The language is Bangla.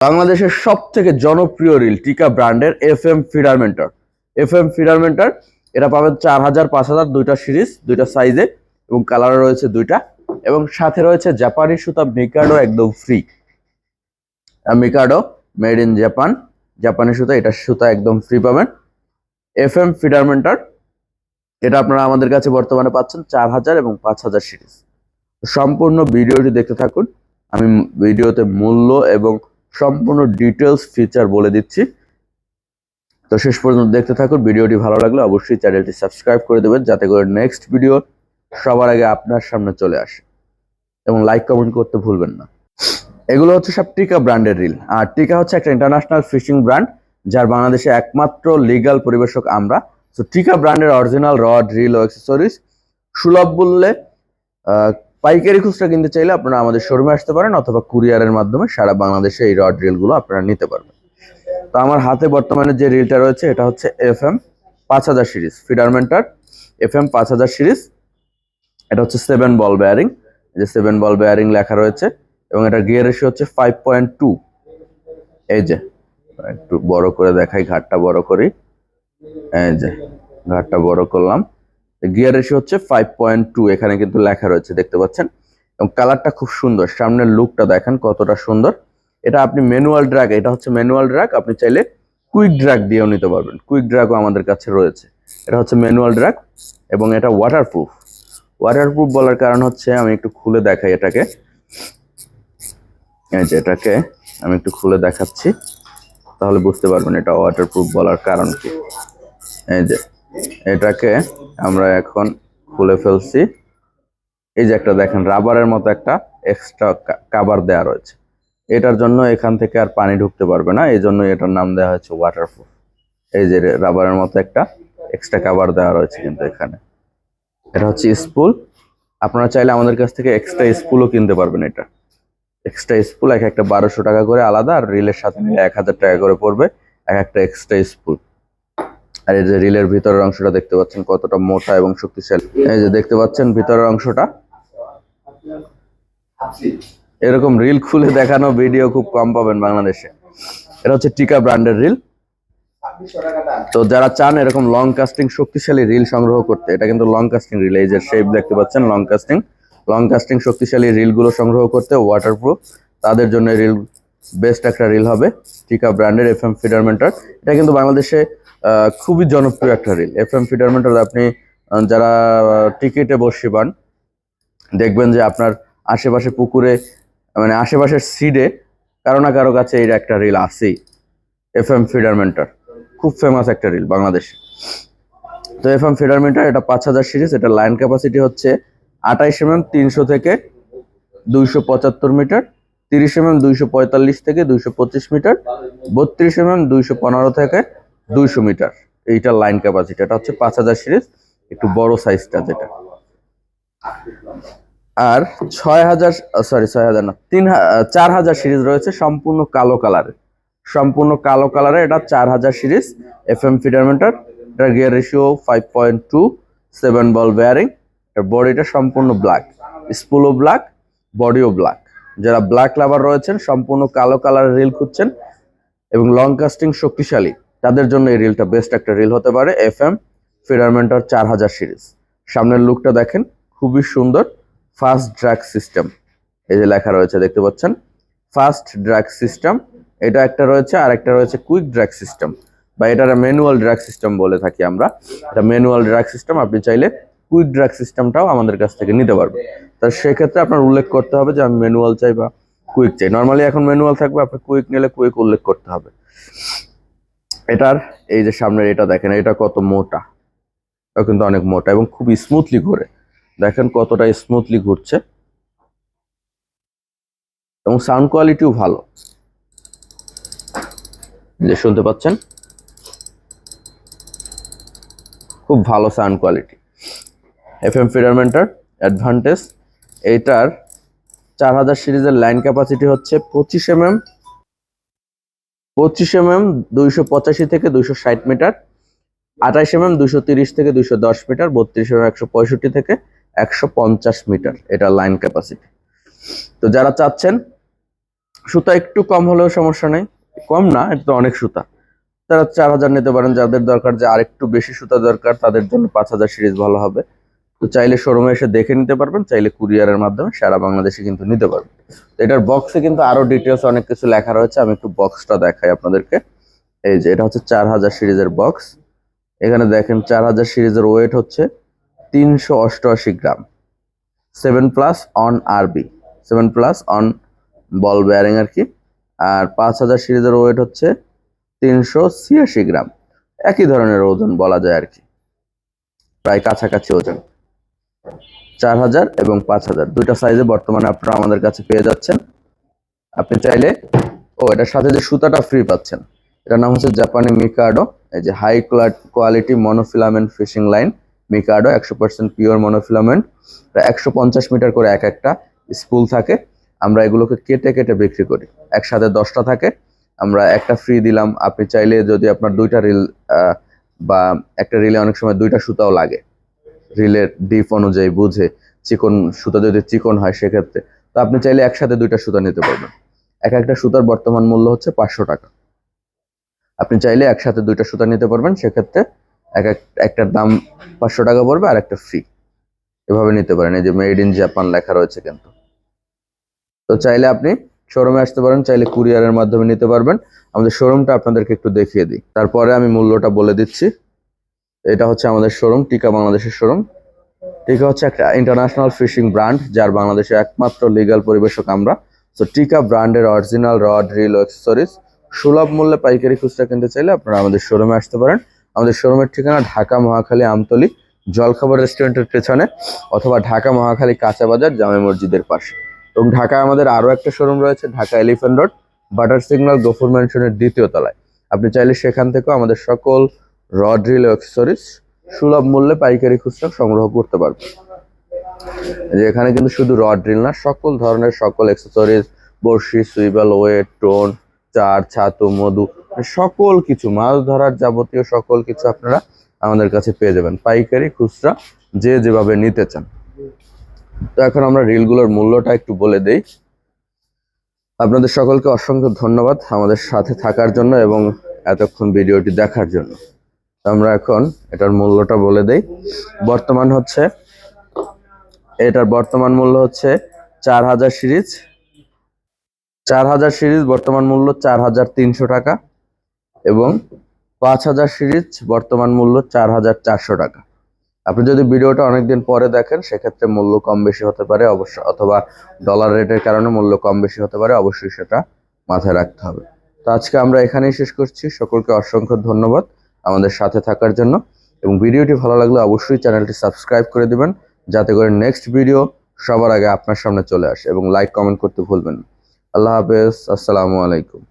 বাংলাদেশের সবথেকে জনপ্রিয় রিল টিকা ব্র্যান্ডের FM feeder mentor. FM feeder mentor এটা পাবেন 4000 5000 দুইটা সিরিজ, দুইটা সাইজে এবং কালার রয়েছে দুইটা, এবং সাথে রয়েছে জাপানি সুতা মিকাডো একদম free. Mikado made in Japan, জাপানি সুতা, এটা সুতা একদম ফ্রি পাবেন। এফএম ফিডার মেন্টর এটা আপনারা আমাদের কাছে বর্তমানে পাচ্ছেন 4000 এবং 5000 সিরিজ। সম্পূর্ণ ভিডিওটি দেখতে থাকুন, আমি ভিডিওতে মূল্য এবং সম্পূর্ণ ডিটেলস ফিচার বলে দিচ্ছি। তো শেষ পর্যন্ত দেখতে থাকুন। ভিডিওটি ভালো লাগলে অবশ্যই চ্যানেলটি সাবস্ক্রাইব করে দেবেন, যাতে করে নেক্সট ভিডিও সবার আগে আপনার সামনে চলে আসে, এবং লাইক কমেন্ট করতে ভুলবেন না। এগুলো হচ্ছে সব টিকা ব্র্যান্ডের রিল, আর টিকা হচ্ছে একটা ইন্টারন্যাশনাল ফিশিং ব্র্যান্ড, যার বাংলাদেশে একমাত্র লিগ্যাল পরিবেশক আমরা। তো টিকা ব্র্যান্ডের অরিজিনাল রড, রিল ও অ্যাক্সেসরিজ সুলভ মূল্যে পাইকারি খুচরা কিনতে চাইলে আপনারা আমাদের শোরুমে আসতে পারেন, অথবা কুরিয়ারের মাধ্যমে সারা বাংলাদেশে এই রড রিলগুলো আপনারা নিতে পারবেন। তো আমার হাতে বর্তমানে যে রিলটা রয়েছে এটা হচ্ছে FM 5000 series feeder mentor, FM 5000 series. এটা হচ্ছে 7 বল বেয়ারিং, এই যে 7 বল বেয়ারিং লেখা রয়েছে, এবং এটা গিয়ার রেশিও হচ্ছে 5.2। এই যে একটু বড় করে দেখাই, ঘাটটা বড় করি, এই যে ঘাটটা বড় করলাম। গিয়ার রেশিও হচ্ছে 5.2, এখানে কিন্তু লেখা রয়েছে দেখতে পাচ্ছেন, এবং কালারটা খুব সুন্দর। সামনের লুকটা দেখেন কতটা সুন্দর। এটা আপনি ম্যানুয়াল ড্র্যাগ, এটা হচ্ছে ম্যানুয়াল ড্র্যাগ, আপনি চাইলে কুইক ড্র্যাগ দিয়েও নিতে পারবেন, কুইক ড্র্যাগও আমাদের কাছে রয়েছে। এটা হচ্ছে ম্যানুয়াল ড্র্যাগ, এবং এটা ওয়াটারপ্রুফ। ওয়াটারপ্রুফ বলার কারণ হচ্ছে, আমি একটু খুলে দেখাই এটাকে, এই যে এটাকে আমি একটু খুলে দেখাচ্ছি, তাহলে বুঝতে পারবেন এটা ওয়াটারপ্রুফ বলার কারণ কি। এই যে এটাকে আমরা এখন খুলে ফেলছি, এই যে একটা দেখেন রাবারের মতো একটা এক্সট্রা কাভার দেওয়া রয়েছে, এটার জন্য এখান থেকে আর পানি ঢুকতে পারবে না, এই জন্য এটার নাম দেওয়া হয়েছে ওয়াটারপ্রুফ। এই যে রাবারের মতো একটা এক্সট্রা কাভার দেওয়া রয়েছে কিন্তু এখানে। এটা হচ্ছে স্পুল, আপনারা চাইলে আমাদের কাছ থেকে এক্সট্রা স্পুলও কিনতে পারবেন। এটা এক্সট্রা স্পুল এক একটা 1200 টাকা করে আলাদা, আর রিলের সাথে 1000 টাকা করে পড়বে এক একটা এক্সট্রা স্পুল। আর এই যে রিলের ভিতরের অংশটা দেখতে পাচ্ছেন কতটা মোটা এবং শক্তিশালী, এই যে দেখতে পাচ্ছেন ভিতরের অংশটা। এরকম রিল খুলে দেখানো ভিডিও খুব কম পাবেন বাংলাদেশে। এটা হচ্ছে টিকা ব্র্যান্ডের রিল। তো যারা চান এরকম লং কাস্টিং শক্তিশালী রিল সংগ্রহ করতে, এটা কিন্তু লং কাস্টিং রিল, এই যে শেপ দেখতে পাচ্ছেন লং কাস্টিং শক্তিশালী রিলগুলো সংগ্রহ করতে, ওয়াটারপ্রুফ, তাদের জন্য রিল বেস্ট একটা রিল হবে টিকা ব্র্যান্ডের এফএম ফিডার মেন্টর। এটা কিন্তু বাংলাদেশে খুবই জনপ্রিয় একটা রিল এফএম ফিডার মেন্টর। আপনি যারা টিকিটে বসে পান, দেখবেন যে আপনার আশেপাশে পুকুরে, মানে আশেপাশের সিডে কারো না কারো কাছে এই একটা রিল আছেই। এফএম ফিডার মেন্টর খুব ফেমাস একটা রিল বাংলাদেশে। তো এফএম ফিডার মেন্টর এটা 5000 সিরিজ, এটা লাইন ক্যাপাসিটি হচ্ছে 28 mm 300 থেকে 275 মিটার, 30 mm 245 থেকে 225 মিটার, 32 mm 215 থেকে 200 মিটার, এইটা লাইন ক্যাপাসিটি। এটা হচ্ছে 5000 সিরিজ, একটু বড় সাইজটা যেটা। আর 6000 না 4000 সিরিজ রয়েছে সম্পূর্ণ কালো কালারে, এটা 4000 সিরিজ এফএম ফিডার মেন্টর। এটার গিয়ার রেশিও 5.2, 7 বল বেয়ারিং। এর বডিটা সম্পূর্ণ ব্ল্যাক, স্পুলও ব্ল্যাক, বডিও ব্ল্যাক। যারা ব্ল্যাক লাভার রয়েছেন, সম্পূর্ণ কালো কালারের রিল খুঁজছেন এবং লং কাস্টিং শক্তিশালী, তাদের জন্য এই রিলটা বেস্ট একটা রিল হতে পারে এফএম ফিডার মেন্টর 4000 সিরিজ। সামনের লুকটা দেখেন খুবই সুন্দর। ফাস্ট ড্র্যাগ সিস্টেম, এই যে লেখা রয়েছে দেখতে পাচ্ছেন, ফাস্ট ড্র্যাগ সিস্টেম এটা একটা রয়েছে, আর একটা রয়েছে কুইক ড্র্যাগ সিস্টেম, বা এটার ম্যানুয়াল ড্র্যাগ সিস্টেম বলে থাকি আমরা। এটা ম্যানুয়াল ড্র্যাগ সিস্টেম, আপনি চাইলে কুইক ড্র্যাগ সিস্টেমটাও আমাদের কাছ থেকে নিতে পারবেন। তার সেক্ষেত্রে আপনার উল্লেখ করতে হবে যে আমি ম্যানুয়াল চাই বা কুইক চাই। নর্মালি এখন ম্যানুয়াল থাকবে, আপনি কুইক নিলে কুইক উল্লেখ করতে হবে। এটার এই যে সামনের এটা দেখেন, এটা কত মোটা, এটা কিন্তু অনেক মোটা এবং খুব স্মুথলি ঘুরে, দেখেন কতটা স্মুথলি ঘুরছে, এবং সাউন্ড কোয়ালিটিও ভালো, যে শুনতে পাচ্ছেন খুব ভালো sound quality. FM feeder mentor advantage, এইটার 4000 সিরিজের লাইন ক্যাপাসিটি হচ্ছে 25 mm 285 থেকে 260 মিটার, 28 mm 230 থেকে 210 মিটার, 32 mm 165 থেকে 150 মিটার, এটা লাইন ক্যাপাসিটি। তো যারা চাচ্ছেন সুতা একটু কম হলেও সমস্যা নেই, কম না, এটা তো অনেক সুতা। তারা 4000 নিতে পারেন। যাদের দরকার যে আরেকটু বেশি সুতা দরকার তাদের জন্য 5000 সিরিজ ভালো হবে। তো চাইলে শোরুমে এসে দেখে নিতে পারবেন, চাইলে কুরিয়ারের মাধ্যমে সারা বাংলাদেশে কিন্তু নিতে পারবেন। তো এটার বক্সে কিন্তু আরো ডিটেলস অনেক কিছু লেখা রয়েছে, আমি একটু বক্সটা দেখাই আপনাদেরকে। এই যে এটা হচ্ছে 4000 সিরিজের বক্স। এখানে দেখেন 4000 সিরিজের ওয়েট হচ্ছে 388 গ্রাম, 7+ অন আরবি, 7+ অন বল বেয়ারিং আর কি। আর 5000 সিরিজের ওয়েট হচ্ছে 386 গ্রাম, একই ধরনের ওজন বলা যায় আর কি, প্রায় কাছাকাছি ওজন। 4000 এবং 5000 দুইটা সাইজে বর্তমানে আপনারা আমাদের কাছে পেয়ে যাচ্ছেন। আপনি চাইলে এটার সাথে যে সুতাটা ফ্রি পাচ্ছেন, এটার নাম হচ্ছে জাপানি মিকাডো। এই যে high quality monofilament fishing line Mikado, 100% pure monofilament. 150 metre করে এক একটা স্পুল থাকে। আমরা এগুলোকে কেটে কেটে বিক্রি করি, একসাথে 10টা থাকে, আমরা একটা ফ্রি দিলাম। আপনি চাইলে যদি আপনার দুইটা রিল বা একটা রিলে অনেক সময় দুইটা সুতাও লাগে, রিলের ডিপ অনুযায়ী বুঝে, চিকন সুতা যদি চিকন হয় সেক্ষেত্রে, তো আপনি চাইলে একসাথে দুইটা সুতা নিতে পারবেন। একটা সুতার বর্তমান মূল্য হচ্ছে 500 টাকা। আপনি চাইলে একসাথে দুইটা সুতা নিতে পারবেন, সেক্ষেত্রে একটার দাম 500 টাকা পড়বে আর একটা ফ্রি, এভাবে নিতে পারেন। এই যে মেড ইন জাপান লেখা রয়েছে কিন্তু। তো চাইলে আপনি শোরুমে আসতে পারেন, চাইলে কুরিয়ারের মাধ্যমে নিতে পারবেন। আমাদের শোরুমটা আপনাদেরকে একটু দেখিয়ে দিই, তারপরে আমি মূল্যটা বলে দিচ্ছি। এটা হচ্ছে আমাদের শোরুম, টিকা বাংলাদেশের শোরুম। টিকা হচ্ছে একটা ইন্টারন্যাশনাল ফিশিং ব্র্যান্ড, যার বাংলাদেশে একমাত্র লিগ্যাল পরিবেশক আমরা। তো টিকা ব্র্যান্ডের অরিজিনাল রড, রিল ও অ্যাক্সেসরিজ সুলভ মূল্যে পাইকারি খুচরা কিনতে চাইলে আপনারা আমাদের শোরুমে আসতে পারেন। আমাদের শোরুমের ঠিকানা ঢাকা মহাখালী আমতলী জলখাবার রেস্টুরেন্টের পেছনে, অথবা ঢাকা মহাখালী কাঁচা বাজার জামে মসজিদের পাশে। এবং ঢাকায় আমাদের আরও একটা শোরুম রয়েছে, ঢাকা এলিফ্যান্ট রোড বাটার সিগন্যাল গফুর ম্যানশনের 2য় তলায়। আপনি চাইলে সেখান থেকেও আমাদের সকল রড, রিল ও অ্যাক্সেসরিজ সুলভ মূল্যে পাইকারি খুচরা সংগ্রহ করতে পারবেন। যে এখানে কিন্তু শুধু রড, রিল না, সকল ধরনের সকল অ্যাক্সেসরিজ, বড়শি, সুইবেল, ওয়েট, টোন, চার, ছাতু, মধু, সকল কিছু মাছ ধরার যাবতীয় সকল কিছু আপনারা আমাদের কাছে পেয়ে যাবেন, পাইকারি খুচরা যে যেভাবে নিতে চান। তো এখন আমরা রিলগুলোর মূল্যটা একটু বলে দেই। আপনাদের সকলকে অসংখ্য ধন্যবাদ আমাদের সাথে থাকার জন্য এবং এতক্ষণ ভিডিওটি দেখার জন্য। আমরা এখন এটার মূল্যটা বলে দেই। এটার বর্তমান মূল্য হচ্ছে 4000 সিরিজ। 4000 সিরিজ বর্তমান মূল্য 4300 টাকা, এবং 5000 সিরিজ বর্তমান মূল্য 4400 টাকা। আপনি যদি ভিডিওটা অনেকদিন পরে দেখেন সেক্ষেত্রে মূল্য কম বেশি হতে পারে অবশ্য, অথবা ডলার রেটের কারণে মূল্য কম বেশি হতে পারে, অবশ্যই সেটা মাথায় রাখতে হবে। তো আজকে আমরা এখানেই শেষ করছি। সকলকে অসংখ্য ধন্যবাদ আমাদের সাথে থাকার জন্য, এবং ভিডিওটি ভালো লাগলে অবশ্যই চ্যানেলটি সাবস্ক্রাইব করে দিবেন, যাতে করে নেক্সট ভিডিও সবার আগে আপনার সামনে চলে আসে, এবং লাইক কমেন্ট করতে ভুলবেন না। আল্লাহ হাফেজ, আসসালামু আলাইকুম।